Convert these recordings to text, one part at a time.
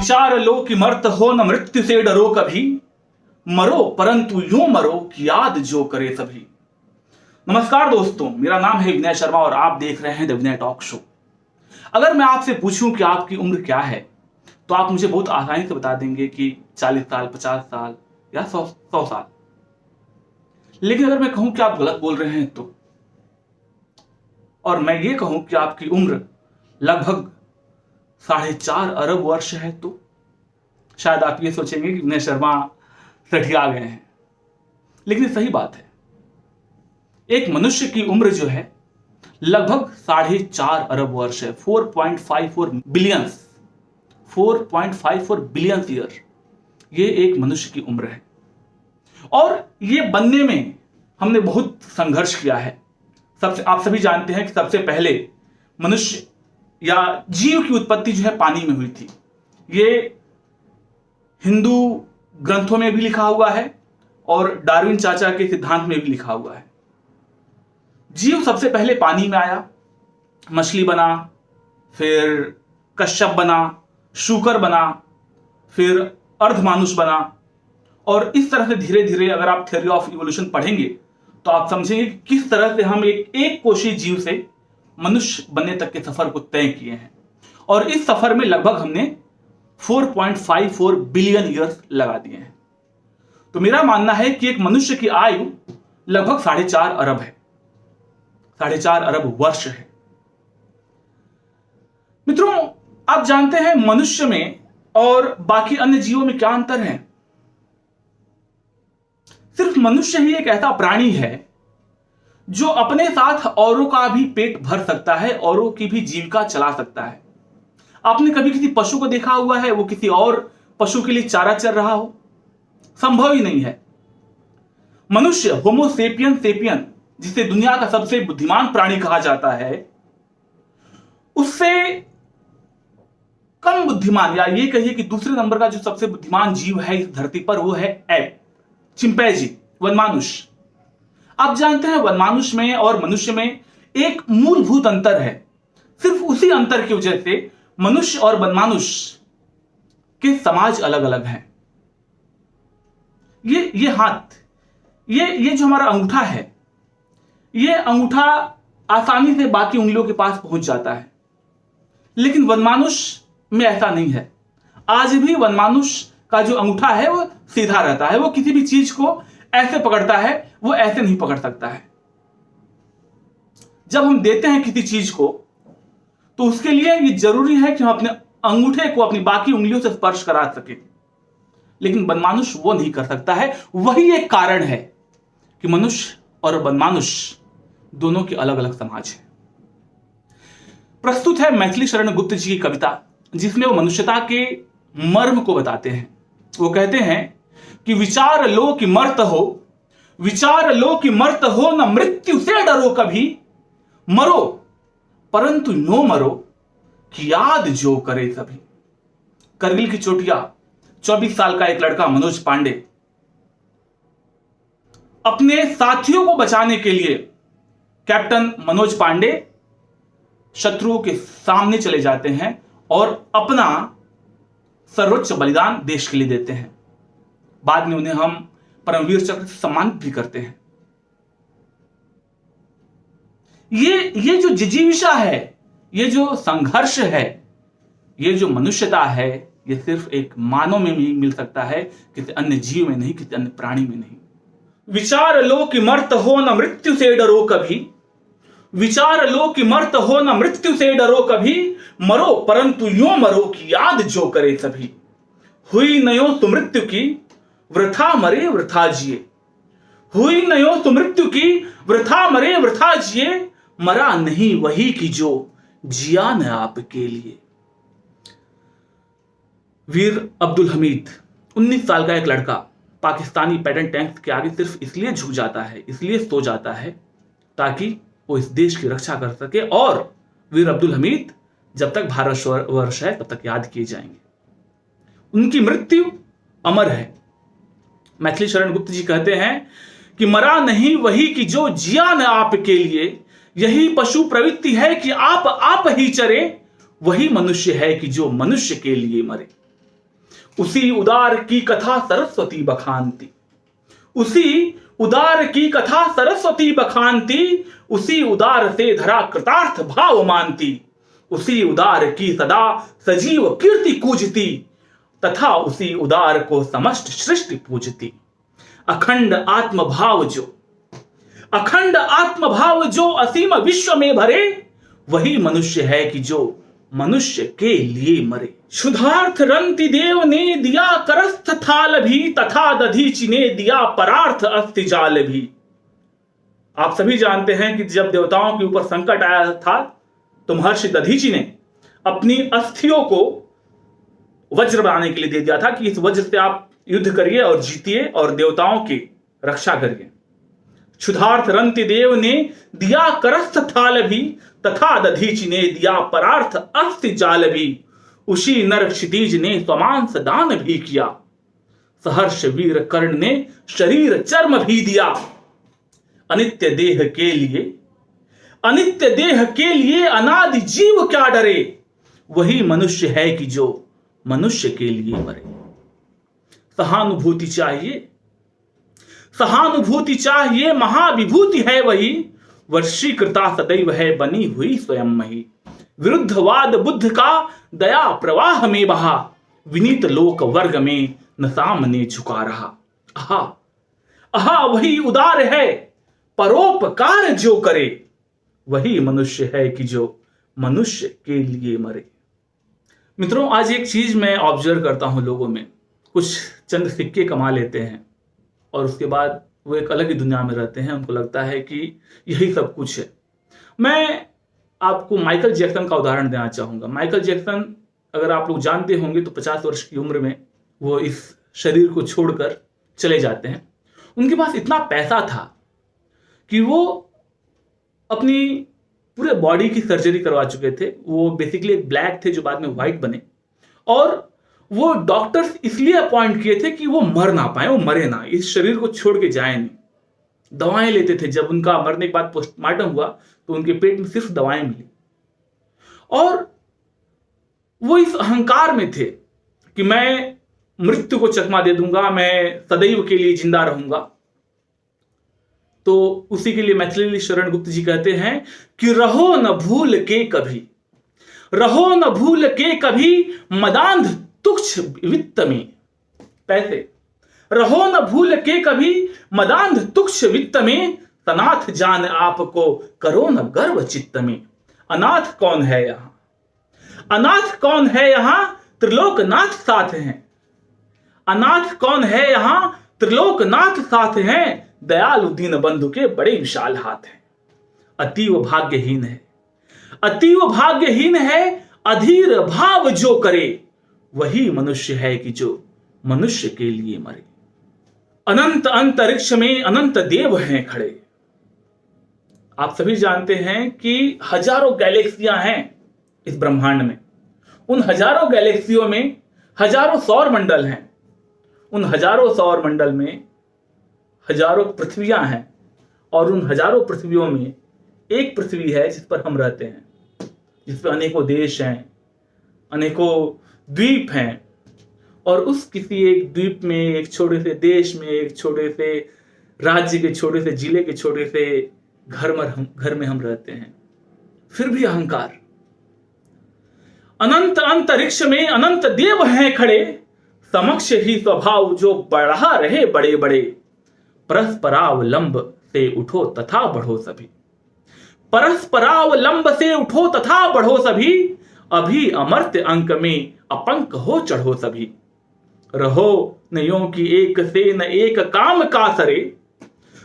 विचार लो कि मर्त हो न मृत्यु से डरो कभी, मरो परंतु यूं मरो कि याद जो करे सभी। नमस्कार दोस्तों, मेरा नाम है विनय शर्मा और आप देख रहे हैं द विनय टॉक शो। अगर मैं आपसे पूछूं कि आपकी उम्र क्या है तो आप मुझे बहुत आसानी से बता देंगे कि 40 साल, 50 साल या 100 साल। लेकिन अगर मैं कहूं कि आप गलत बोल रहे हैं तो, और मैं ये कहूं कि आपकी उम्र लगभग 4.5 अरब वर्ष है तो शायद आप ये सोचेंगे कि विनय शर्मा सठिया गए हैं। लेकिन ये सही बात है। एक मनुष्य की उम्र जो है लगभग 4.5 अरब वर्ष है। 4.54 बिलियन ईयर, ये एक मनुष्य की उम्र है। और ये बनने में हमने बहुत संघर्ष किया है। आप सभी जानते हैं कि सबसे पहले मनुष्य या जीव की उत्पत्ति जो है पानी में हुई थी। ये हिंदू ग्रंथों में भी लिखा हुआ है और डार्विन चाचा के सिद्धांत में भी लिखा हुआ है। जीव सबसे पहले पानी में आया, मछली बना, फिर कश्यप बना, शूकर बना, फिर अर्धमानुष बना। और इस तरह से धीरे धीरे अगर आप थ्योरी ऑफ इवोल्यूशन पढ़ेंगे तो आप समझेंगे कि किस तरह से हम एक कोशीय जीव से मनुष्य बनने तक के सफर को तय किए हैं। और इस सफर में लगभग हमने 4.54 बिलियन ईयर्स लगा दिए हैं। तो मेरा मानना है कि एक मनुष्य की आयु लगभग 4.5 अरब है, 4.5 अरब वर्ष है। मित्रों, आप जानते हैं मनुष्य में और बाकी अन्य जीवों में क्या अंतर है? सिर्फ मनुष्य ही एक ऐसा प्राणी है जो अपने साथ औरों का भी पेट भर सकता है, औरों की भी जीविका चला सकता है। आपने कभी किसी पशु को देखा हुआ है वो किसी और पशु के लिए चारा चर रहा हो? संभव ही नहीं है। मनुष्य होमो सेपियन जिसे दुनिया का सबसे बुद्धिमान प्राणी कहा जाता है, उससे कम बुद्धिमान, या ये कहिए कि दूसरे नंबर का जो सबसे बुद्धिमान जीव है इस धरती पर वो है एप, चिंपैंजी, वनमानुष। आप जानते हैं वनमानुष में और मनुष्य में एक मूलभूत अंतर है। सिर्फ उसी अंतर की वजह से मनुष्य और वनमानुष के समाज अलग अलग हैं। ये हाथ, ये जो हमारा अंगूठा है, ये अंगूठा आसानी से बाकी उंगलियों के पास पहुंच जाता है। लेकिन वनमानुष में ऐसा नहीं है। आज भी वनमानुष का जो अंगूठा है वो सीधा रहता है। वो किसी भी चीज को ऐसे पकड़ता है, वो ऐसे नहीं पकड़ सकता है। जब हम देते हैं किसी चीज को तो उसके लिए ये जरूरी है कि हम अपने अंगूठे को अपनी बाकी उंगलियों से स्पर्श करा सके। लेकिन वनमानुष वो नहीं कर सकता है। वही एक कारण है कि मनुष्य और वनमानुष दोनों के अलग अलग समाज है। प्रस्तुत है मैथिली शरण गुप्त जी की कविता, जिसमें वो मनुष्यता के मर्म को बताते हैं। वो कहते हैं कि विचार लो कि मर्त हो, विचार लो कि मर्त हो न मृत्यु से डरो कभी, मरो परंतु नो मरो कि याद जो करे सभी। करगिल की चोटिया 24 साल का एक लड़का मनोज पांडे अपने साथियों को बचाने के लिए, कैप्टन मनोज पांडे शत्रुओं के सामने चले जाते हैं और अपना सर्वोच्च बलिदान देश के लिए देते हैं। बाद में उन्हें हम परमवीर चक्र से सम्मानित भी करते हैं। ये जो जिजीविषा है, ये जो संघर्ष है, ये जो मनुष्यता है, ये सिर्फ एक मानव में ही मिल सकता है, किसी अन्य जीव में नहीं, किसी अन्य प्राणी में नहीं। विचार लो कि मर्त हो न मृत्यु से डरो कभी, विचार लो कि मर्त हो न मृत्यु से डरो कभी, मरो परंतु यूं मरो कि याद जो करे सभी। हुई नयो सुमृत्यु की वृथा मरे वृथा जिए, हुई नयो सुमृत्यु की वृथा मरे वृथा जिए, मरा नहीं वही की जो जिया न आपके लिए। वीर अब्दुल हमीद 19 साल का एक लड़का पाकिस्तानी पैटर्न टैंक के आगे सिर्फ इसलिए झुक जाता है, इसलिए सो जाता है ताकि वो इस देश की रक्षा कर सके। और वीर अब्दुल हमीद जब तक भारतवर्ष है तब तक याद किए जाएंगे। उनकी मृत्यु अमर है। मैथिली शरण गुप्त जी कहते हैं कि मरा नहीं वही कि जो जिया न आपके लिए, यही पशु प्रवृत्ति है कि आप ही चरे, वही मनुष्य है कि जो मनुष्य के लिए मरे। उसी उदार की कथा सरस्वती बखानती, उसी उदार की कथा सरस्वती बखानती, उसी उदार से धरा कृतार्थ भाव मानती, उसी उदार की सदा सजीव कीर्ति कूजती, तथा उसी उदार को समस्त सृष्टि पूजती। अखंड आत्मभाव जो असीम विश्व में भरे, वही मनुष्य है कि जो मनुष्य के लिए मरे। क्षुधार्थ रंति देव ने दिया करस्थ थाल भी, तथा दधीचि ने दिया परार्थ अस्थि जाल भी। आप सभी जानते हैं कि जब देवताओं के ऊपर संकट आया था तो महर्षि दधीचि ने अपनी अस्थियों को वज्र बनाने के लिए दे दिया था कि इस वज्र से आप युद्ध करिए और जीतिए और देवताओं की रक्षा करिए। क्षुधार्थ रंति देव ने दिया करस्थ थाल भी, तथा दधीचि ने दिया परार्थ अस्थि जाल भी। उसी नर क्षितिज ने स्वमांस दान भी किया, सहर्ष वीर कर्ण ने शरीर चर्म भी दिया। अनित्य देह के लिए अनादि जीव क्या डरे, वही मनुष्य है कि जो मनुष्य के लिए मरे। सहानुभूति चाहिए महाविभूति है वही, वर्षीकृता सदैव है बनी हुई स्वयं मही। विरुद्धवाद बुद्ध का दया प्रवाह में बहा, विनीत लोक वर्ग में न सामने झुका रहा। आहा वही उदार है परोपकार जो करे, वही मनुष्य है कि जो मनुष्य के लिए मरे। मित्रों, आज एक चीज मैं ऑब्जर्व करता हूं लोगों में, कुछ चंद सिक्के कमा लेते हैं और उसके बाद वो एक अलग ही दुनिया में रहते हैं, उनको लगता है कि यही सब कुछ है। मैं आपको माइकल जैक्सन का उदाहरण देना चाहूंगा। माइकल जैक्सन, अगर आप लोग जानते होंगे तो 50 वर्ष की उम्र में वो इस शरीर को छोड़कर चले जाते हैं। उनके पास इतना पैसा था कि वो अपनी पूरे बॉडी की सर्जरी करवा चुके थे। वो बेसिकली एक ब्लैक थे जो बाद में व्हाइट बने, और वो डॉक्टर्स इसलिए अपॉइंट किए थे कि वो मर ना पाए, वो मरे ना, इस शरीर को छोड़ के जाए नहीं। दवाएं लेते थे। जब उनका मरने के बाद पोस्टमार्टम हुआ तो उनके पेट में सिर्फ दवाएं मिली, और वो इस अहंकार में थे कि मैं मृत्यु को चकमा दे दूंगा, मैं सदैव के लिए जिंदा रहूंगा। तो उसी के लिए मैथिली शरण गुप्त जी कहते हैं कि रहो न भूल के कभी मदांध तुक्ष वित्त में। पैसे रहो न भूल के कभी मदांध तुक्ष वित्त में, सनाथ जान आपको करो न गर्व चित्त में। अनाथ कौन है यहां त्रिलोकनाथ साथ हैं। अनाथ कौन है यहां त्रिलोकनाथ साथ हैं, दयालु दीन बंधु के बड़े विशाल हाथ हैं। अतीव भाग्यहीन है अधीर भाव जो करे, वही मनुष्य है कि जो मनुष्य के लिए मरे। अनंत अंतरिक्ष में अनंत देव हैं खड़े। आप सभी जानते हैं कि हजारों गैलेक्सियां हैं इस ब्रह्मांड में। उन हजारों गैलेक्सियों में हजारों सौर मंडल हैं। उन हजारों सौर मंडल में हजारों पृथ्वियां हैं, और उन हजारों पृथ्वियों में एक पृथ्वी है जिस पर हम रहते हैं, जिस पर अनेकों देश हैं, अनेकों द्वीप हैं। और उस किसी एक द्वीप में, एक छोटे से देश में, एक छोटे से राज्य के छोटे से जिले के छोटे से घर में हम रहते हैं। फिर भी अहंकार। अनंत अंतरिक्ष में अनंत देव हैं खड़े, समक्ष ही स्वभाव जो बढ़ा रहे बड़े बड़े। परस्परावलंब से उठो तथा बढ़ो सभी। परस्परावलंब से उठो तथा बढ़ो सभी, अभी अमर्त्य अंक में अपंक हो चढ़ो सभी। रहो न यों की एक से न एक काम का सरे,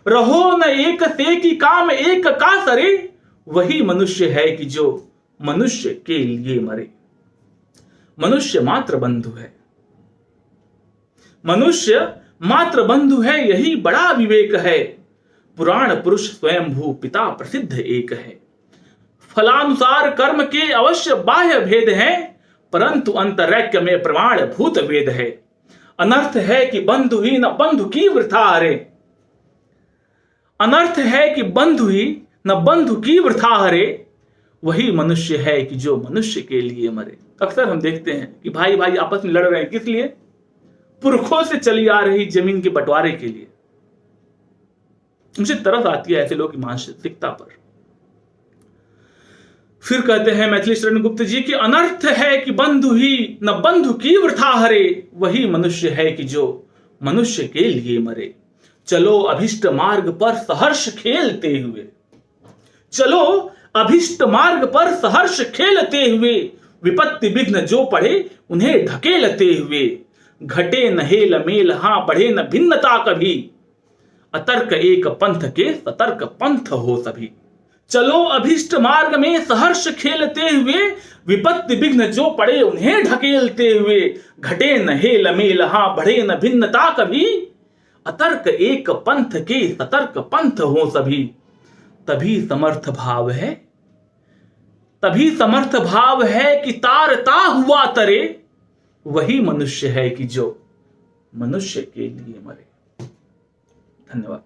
रहो न एक से की काम एक का सरे, वही मनुष्य है कि जो मनुष्य के लिए मरे। मनुष्य मात्र बंधु है, यही बड़ा विवेक है। पुराण पुरुष स्वयंभू पिता प्रसिद्ध एक है। फलानुसार कर्म के अवश्य बाह्य भेद हैं, परंतु अंतरैक्य में प्रमाण भूत वेद है। अनर्थ है कि बंधु ही न बंधु की वृथा हरे। अनर्थ है कि बंधु ही न बंधु की वृथा हरे, वही मनुष्य है कि जो मनुष्य के लिए मरे। अक्सर हम देखते हैं कि भाई भाई आपस में लड़ रहे हैं, किस लिए? पुरखों से चली आ रही जमीन के बंटवारे के लिए। मुझे तरस आती है ऐसे लोगों की मानसिकता पर। फिर कहते हैं मैथिली शरण गुप्त जी कि अनर्थ है कि बंधु ही न बंधु की वृथा हरे, वही मनुष्य है कि जो मनुष्य के लिए मरे। चलो अभिष्ट मार्ग पर सहर्ष खेलते हुए, चलो अभिष्ट मार्ग पर सहर्ष खेलते हुए, विपत्ति विघ्न जो पड़े उन्हें ढकेलते हुए। घटे न हेल मेल हां बढ़े न भिन्नता कभी, अतर्क एक पंथ के सतर्क पंथ हो सभी। चलो अभिष्ट मार्ग में सहर्ष खेलते हुए, विपत्ति विघ्न जो पड़े उन्हें ढकेलते हुए। घटे न हेल मेल हां बढ़े न भिन्नता कभी, अतर्क एक पंथ के सतर्क पंथ हो सभी। तभी समर्थ भाव है, तभी समर्थ भाव है कि तारता हुआ तरे, वही मनुष्य है कि जो मनुष्य के लिए मरे। धन्यवाद।